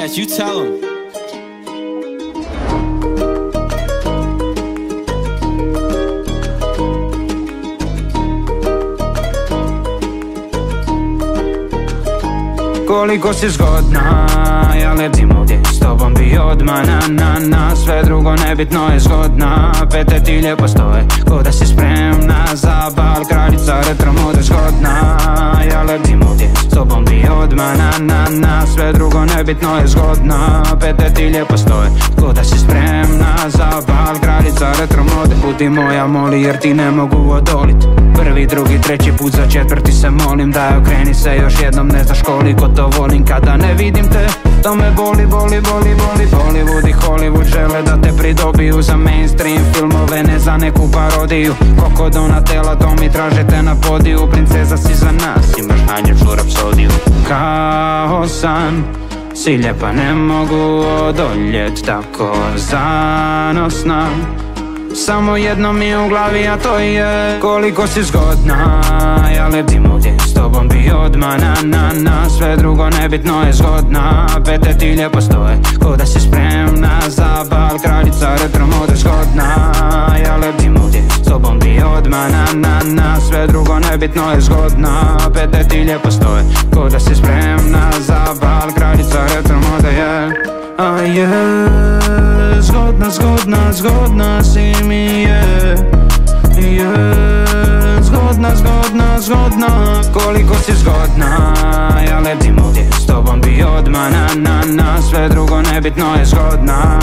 Yes, you tell him. Koliko si zgodna, ja lebdim ovdje s tobom bi odmah na sve drugo nebitno je zgodna. Pete ti lijepo stoje, ko da si spremna za bal, kraljica retro mode zgodna. Ja lebdim ovdje s tobom bi odmah na sve drugo nebitno je zgodna. Pete ti lijepo stoje, ko da si spremna za bal, kraljica retro mode. Budi moja moli jer ti ne mogu odolit. Prvi, drugi, treći put, za četvrti se molim. Daj okreni se još jednom, ne znaš koliko to volim kada ne vidim te. To me boli, boli, boli, boli. Bollywood i Hollywood žele da te pridobiju za mainstream filmove, ne za neku parodiju. Koko Donatella, to mi tražete na podiju. Princeza si za nas, imaš najljepšu rapsodiju. Kao san, si lijepa, ne mogu odoljet, tako zanosna. Samo jedno mi u glavi, a to je koliko si zgodna. Ja lebdim ovdje s tobom bi odmah na sve drugo nebitno je zgodna. Pete ti lijepo stoje, ko da si spremna za bal, kraljica retro mode zgodna. Ja lebdim ovdje s tobom bi odmah na sve drugo nebitno je zgodna. Pete ti lijepo stoje, ko da si spremna za bal, kraljica retro mode je. A je, zgodna, zgodna, zgodna si mi je. Zgodna, zgodna, zgodna. Koliko si zgodna, ja lebdim ovdje s tobom bi odmah na sve drugo nebitno je zgodna.